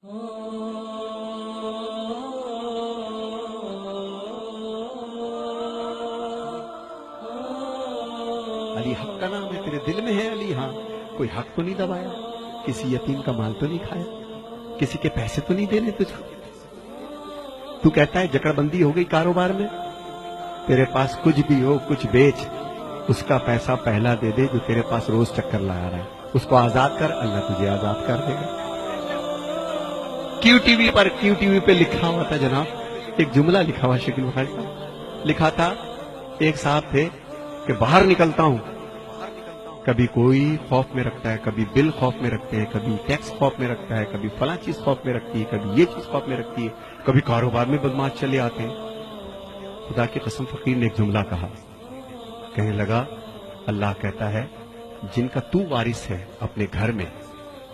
علی حق کا نام ہے، تیرے دل میں ہے علی؟ ہاں، کوئی حق تو نہیں دبایا، کسی یتیم کا مال تو نہیں کھایا، کسی کے پیسے تو نہیں دینے تجھ کو؟ تو کہتا ہے جکڑ بندی ہو گئی کاروبار میں، تیرے پاس کچھ بھی ہو کچھ بیچ، اس کا پیسہ پہلا دے دے جو تیرے پاس روز چکر لگا رہا ہے، اس کو آزاد کر، اللہ تجھے آزاد کر دے گا۔ کیو ٹی وی پہ لکھا ہوا تھا جناب، ایک جملہ لکھا ہوا شکیل بخاری صاحب، لکھا تھا ایک صاحب تھے کہ باہر نکلتا ہوں، کبھی کوئی خوف میں رکھتا ہے، کبھی بل خوف میں رکھتے ہیں، کبھی ٹیکس خوف میں رکھتا ہے، کبھی فلاں چیز خوف میں رکھتی ہے، کبھی یہ چیز خوف میں رکھتی ہے، کبھی کاروبار میں بدماش چلے آتے ہیں۔ خدا کی قسم فقیر نے ایک جملہ کہا، کہنے لگا اللہ کہتا ہے جن کا تو وارث ہے اپنے گھر میں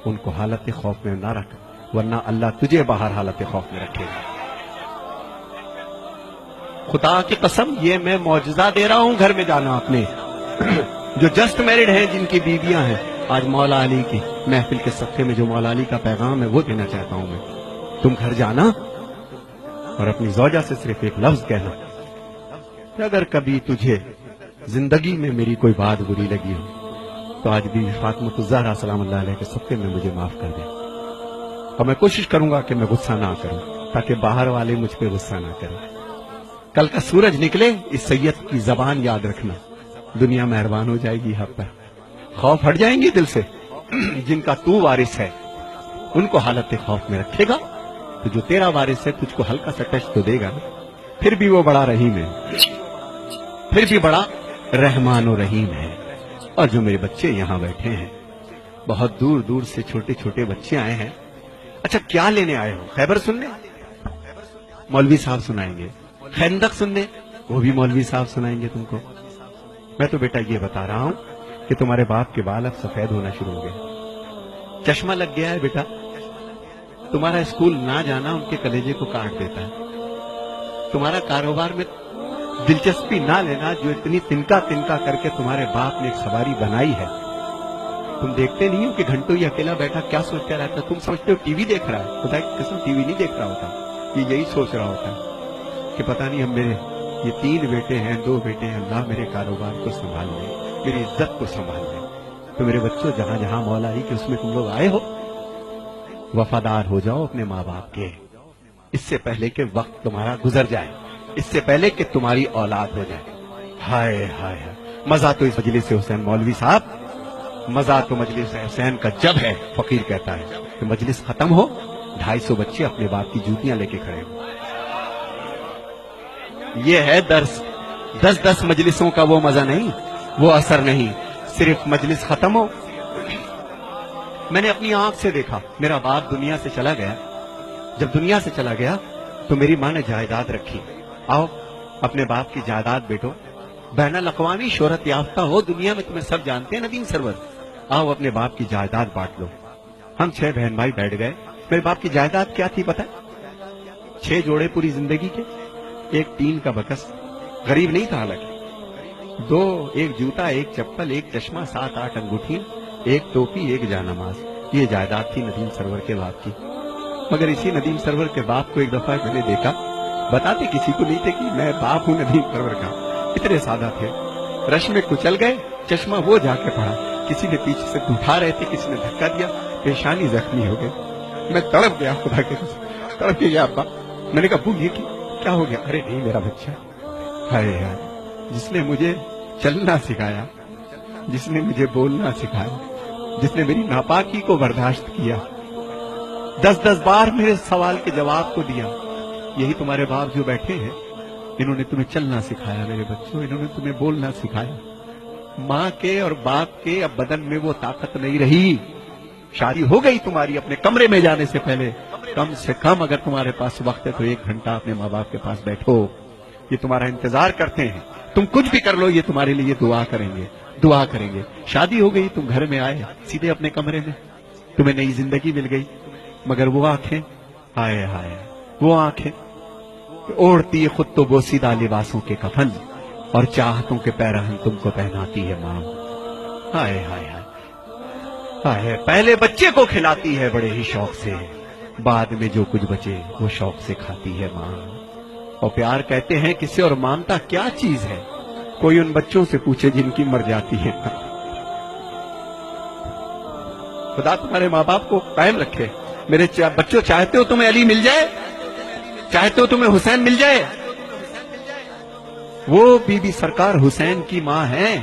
ان کو حالت خوف میں نہ رکھ، ورنہ اللہ تجھے باہر حالت خوف میں رکھے گا۔ خدا کی قسم یہ میں معجزہ دے رہا ہوں، گھر میں جانا اپنے جو جسٹ میرڈ ہیں، جن کی بیویاں ہیں، آج مولا علی کی محفل کے صفحے میں جو مولا علی کا پیغام ہے وہ دینا چاہتا ہوں میں۔ تم گھر جانا اور اپنی زوجہ سے صرف ایک لفظ کہنا کہ اگر کبھی تجھے زندگی میں میری کوئی بات بری لگی ہو تو آج بھی فاطمہ الزہرا سلام اللہ علیہ کے صدقے میں مجھے معاف کر دے، اور میں کوشش کروں گا کہ میں غصہ نہ کروں تاکہ باہر والے مجھ پہ غصہ نہ کریں۔ کل کا سورج نکلے اس سید کی زبان یاد رکھنا، دنیا مہربان ہو جائے گی آپ پر، خوف ہٹ جائیں گے دل سے۔ جن کا تو وارث ہے ان کو حالت خوف میں رکھے گا تو جو تیرا وارث ہے تجھ کو ہلکا سا ٹچ تو دے گا نا، پھر بھی وہ بڑا رحیم ہے، پھر بھی بڑا رحمان و رحیم ہے۔ اور جو میرے بچے یہاں بیٹھے ہیں، بہت دور دور سے چھوٹے چھوٹے بچے آئے ہیں، اچھا کیا لینے آئے ہو؟ خیبر سننے؟ مولوی صاحب سنائیں گے۔ خندق سننے؟ وہ بھی مولوی صاحب سنائیں گے تم کو۔ میں تو بیٹا یہ بتا رہا ہوں کہ تمہارے باپ کے بال اب سفید ہونا شروع ہو گئے، چشمہ لگ گیا ہے بیٹا، تمہارا اسکول نہ جانا ان کے کلیجے کو کاٹ دیتا ہے، تمہارا کاروبار میں دلچسپی نہ لینا جو اتنی تنکا تنکا کر کے تمہارے باپ نے ایک سواری بنائی ہے، تم دیکھتے نہیں ہو کہ گھنٹوں یہ اکیلا بیٹھا کیا سوچتا رہتا ہے؟ تم سمجھتے ہو ٹی وی دیکھ رہا ہے، خدا کی قسم ٹی وی نہیں دیکھ رہا ہوتا، یہ یہی سوچ رہا ہوتا ہے کہ پتہ نہیں ہم میرے یہ 3 بیٹے ہیں 2 بیٹے ہیں، اللہ میرے کاروبار کو سنبھال لے، میری عزت کو سنبھال لے۔ تو میرے بچوں جہاں جہاں مولا علی کہ اس میں تم لوگ آئے ہو، وفادار ہو جاؤ اپنے ماں باپ کے، اس سے پہلے کہ وقت تمہارا گزر جائے، اس سے پہلے کہ تمہاری اولاد ہو جائے۔ ہائے ہائے مزہ تو اس مجلس حسین مولوی صاحب، مزہ تو مجلس حسین کا جب ہے، فقیر کہتا ہے کہ مجلس ختم ہو 250 بچے اپنے باپ کی جوتیاں لے کے کھڑے ہو۔ یہ ہے درس، 10 مجلسوں کا وہ مزہ نہیں، وہ اثر نہیں، صرف مجلس ختم ہو۔ میں نے اپنی آنکھ سے دیکھا، میرا باپ دنیا سے چلا گیا، جب دنیا سے چلا گیا تو میری ماں نے جائیداد رکھی، آؤ اپنے باپ کی جائیداد بیٹو، بین الاقوامی شہرت یافتہ ہو دنیا میں، تمہیں سب جانتے ہیں ندیم سرور، آؤ اپنے باپ کی جائیداد بانٹ لو۔ ہم 6 بہن بھائی بیٹھ گئے، میرے باپ کی جائیداد کیا تھی پتہ؟ 6 جوڑے پوری زندگی کے، ایک ٹین کا بکس، غریب نہیں تھا حالانکہ، 2 ایک جوتا، ایک چپل، ایک چشمہ، 7-8 انگوٹھیاں، ایک ٹوپی، ایک جانماز، یہ جائیداد تھی ندیم سرور کے باپ کی۔ مگر اسی ندیم سرور کے باپ کو ایک دفعہ میں نے دیکھا، بتاتے کسی کو نہیں تھے کہ میں باپ ہوں ندیم سرور کا، اتنے سادہ تھے، رش میں کچل گئے، چشمہ وہ جا کے پڑا، کسی نے پیچھے سے اٹھا رہے تھے، کسی نے دھکا دیا، پیشانی زخمی ہو گئی، میں تڑپ گیا، خدا کے قسم تڑپ گیا ابا۔ میں نے کہا ابو یہ کیا ہو گیا؟ ارے نہیں میرا بچہ، ہائے ہائے جس نے مجھے چلنا سکھایا، جس نے مجھے بولنا سکھایا، جس نے میری ناپاکی کو برداشت کیا، 10 بار میرے سوال کے جواب کو دیا، یہی تمہارے باپ جو بیٹھے ہیں، انہوں نے تمہیں چلنا سکھایا میرے بچوں، انہوں نے تمہیں بولنا سکھایا۔ ماں کے اور باپ کے اب بدن میں وہ طاقت نہیں رہی، شادی ہو گئی تمہاری، اپنے کمرے میں جانے سے پہلے کم سے کم اگر تمہارے پاس وقت ہے تو 1 گھنٹہ اپنے ماں باپ کے پاس بیٹھو، یہ تمہارا انتظار کرتے ہیں، تم کچھ بھی کر لو یہ تمہارے لیے دعا کریں گے، دعا کریں گے۔ شادی ہو گئی، تم گھر میں آئے سیدھے اپنے کمرے میں، تمہیں نئی زندگی مل گئی، مگر وہ آنکھیں، ہائے ہائے وہ آنکھیں اوڑھتی خود تو بوسیدہ لباسوں کے کفن، اور چاہتوں کے پیرہن تم کو پہناتی ہے ماں، ہائے ہائے ہائے ہائے، پہلے بچے کو کھلاتی ہے بڑے ہی شوق سے، بعد میں جو کچھ بچے وہ شوق سے کھاتی ہے ماں. اور پیار کہتے ہیں کسے اور مامتا کیا چیز ہے؟ کوئی ان بچوں سے پوچھے جن کی مر جاتی ہے. خدا تمہارے ماں باپ کو قائم رکھے. میرے بچوں، چاہتے ہو تمہیں علی مل جائے؟ چاہتے ہو تمہیں حسین مل جائے؟ وہ بی بی سرکار حسین کی ماں ہے.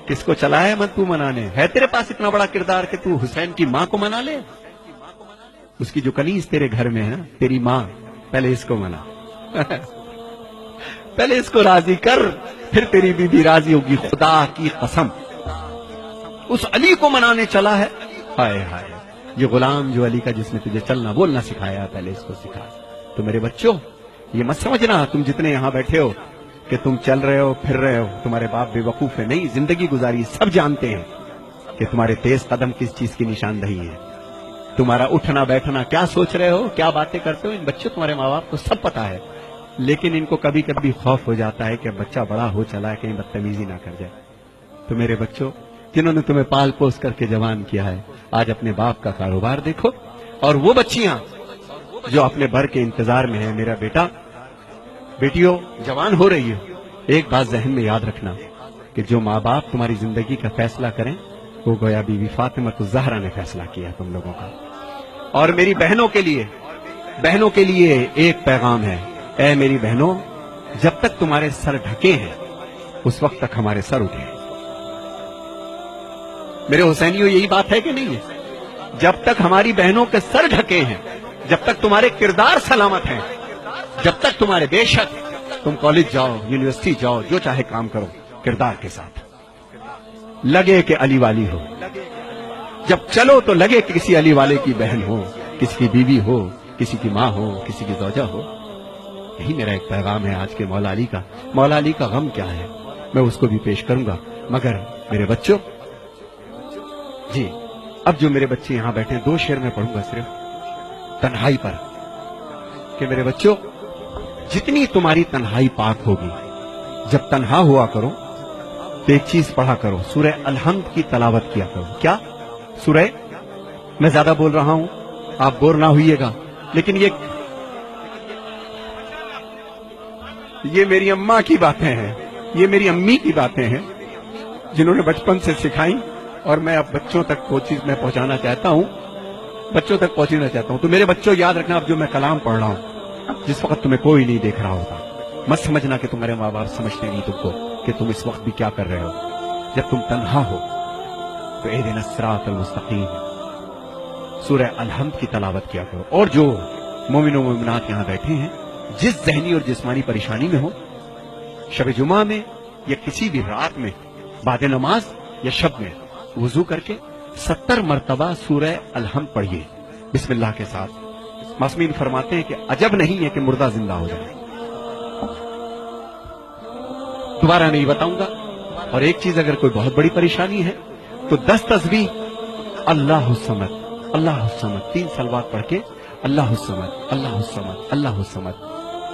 کس کو چلا ہے من تو منانے؟ ہے تیرے پاس اتنا بڑا کردار کہ تو حسین کی ماں کو منا لے؟ اس کی جو کنیز تیرے گھر میں ہے نا، تیری ماں، پہلے اس کو منا. پہلے اس کو راضی کر، پھر تیری بی بی راضی ہوگی. خدا کی قسم اس علی کو منانے چلا ہے. ہائے ہائے، یہ غلام جو علی کا، جس نے تجھے چلنا بولنا سکھایا، پہلے اس کو سکھا. تو میرے بچوں، یہ مت سمجھنا تم جتنے یہاں بیٹھے ہو کہ تم چل رہے ہو پھر رہے ہو، تمہارے باپ بے وقوف ہے. نہیں، زندگی گزاری، سب جانتے ہیں کہ تمہارے تیز قدم کس چیز کی نشاندہی ہے. تمہارا اٹھنا بیٹھنا، کیا سوچ رہے ہو، کیا باتیں کرتے ہو، ان بچوں تمہارے ماں باپ کو سب پتا ہے. لیکن ان کو کبھی کبھی خوف ہو جاتا ہے کہ بچہ بڑا ہو چلا ہے، کہیں بدتمیزی نہ کر جائے. تو میرے بچوں، جنہوں نے تمہیں پال پوس کر کے جوان کیا ہے، آج اپنے باپ کا کاروبار دیکھو. اور وہ بچیاں جو اپنے بھر کے انتظار میں ہیں، میرا بیٹا، بیٹیوں جوان ہو رہی ہے، ایک بات ذہن میں یاد رکھنا کہ جو ماں باپ تمہاری زندگی کا فیصلہ کریں، وہ گویا بی بی فاطمہ الزہرا نے فیصلہ کیا تم لوگوں کا. اور میری بہنوں کے لیے ایک پیغام ہے. اے میری بہنوں، جب تک تمہارے سر ڈھکے ہیں اس وقت تک ہمارے سر اٹھے. میرے حسینیوں، یہی بات ہے کہ نہیں ہے؟ جب تک ہماری بہنوں کے سر ڈھکے ہیں، جب تک تمہارے کردار سلامت ہیں، جب تک تمہارے، بے شک تم کالج جاؤ، یونیورسٹی جاؤ، جو چاہے کام کرو، کردار کے ساتھ لگے کہ علی والی ہو. جب چلو تو لگے کہ کسی علی والے کی بہن ہو، کسی کی بیوی ہو، کسی کی ماں ہو، کسی کی زوجہ ہو. یہی میرا ایک پیغام ہے آج کے مولا علی کا. مولا علی کا غم کیا ہے میں اس کو بھی پیش کروں گا. مگر میرے بچوں، جی اب جو میرے بچے یہاں بیٹھے، 2 شعر میں پڑھوں گا صرف تنہائی پر، کہ میرے بچوں، جتنی تمہاری تنہائی پاک ہوگی، جب تنہا ہوا کرو تو ایک چیز پڑھا کرو، سورہ الحمد کی تلاوت کیا کرو. کیا سورہ؟ میں زیادہ بول رہا ہوں، آپ بور نہ ہوئیے گا، لیکن یہ میری اماں کی باتیں ہیں، یہ میری امی کی باتیں ہیں، جنہوں نے بچپن سے سکھائیں، اور میں اب بچوں تک وہ چیز میں پہنچانا چاہتا ہوں، بچوں تک پہنچنا چاہتا ہوں. تو میرے بچوں، یاد رکھنا، اب جو میں کلام پڑھ رہا ہوں، جس وقت تمہیں کوئی نہیں دیکھ رہا ہوتا، مت سمجھنا کہ تمہارے ماں باپ سمجھتے نہیں تم کو کہ تم اس وقت بھی کیا کر رہے ہو. جب تم تنہا ہو تو اہدنا الصراط المستقیم سورہ الحمد کی تلاوت کیا کرو. اور جو مومن و مومنات یہاں بیٹھے ہیں، جس ذہنی اور جسمانی پریشانی میں ہو، شب جمعہ میں یا کسی بھی رات میں، بعد نماز یا شب میں، وضو کر کے 70 مرتبہ سورہ الحمد پڑھیے بسم اللہ کے ساتھ. معصومین فرماتے ہیں کہ عجب نہیں ہے کہ مردہ زندہ ہو جائے. دوبارہ نہیں بتاؤں گا. اور ایک چیز، اگر کوئی بہت بڑی پریشانی ہے تو 10 تسبیح اللہ الصمد، اللہ الصمد، 3 صلوات پڑھ کے اللہ الصمد، اللہ الصمد، اللہ الصمد.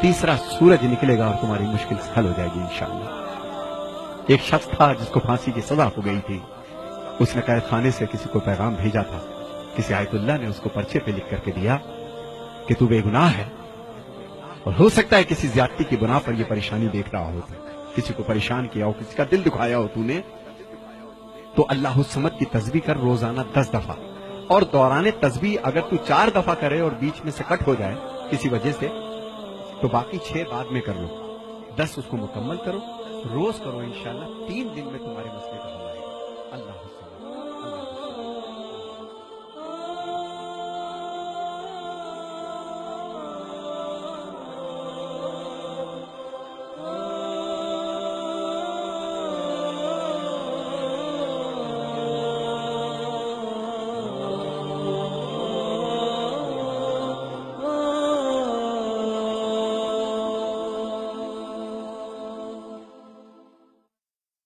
تیسرا سورج نکلے گا اور تمہاری مشکل حل ہو جائے گی انشاءاللہ. ایک شخص تھا جس کو پھانسی کی سزا ہو گئی تھی. اس نے قید خانے سے کسی کو پیغام بھیجا تھا. کسی آیت اللہ نے اس کو پرچے پہ لکھ کر کے دیا کہ تو بے گناہ ہے، اور ہو سکتا ہے کسی زیادتی کی بنا پر یہ پریشانی دیکھ رہا ہو، کسی کو پریشان کیا ہو، کسی کا دل دکھایا ہو تو نے، تو اللہ الصمد کی تسبیح کر روزانہ 10 دفعہ. اور دوران تسبیح اگر تو 4 دفعہ کرے اور بیچ میں سے کٹ ہو جائے کسی وجہ سے، تو باقی 6 بعد میں کر لو. 10 اس کو مکمل کرو، روز کرو، انشاءاللہ 3 دن میں تمہارے مسئلے کا حل آئے گا. اللہ حافظ.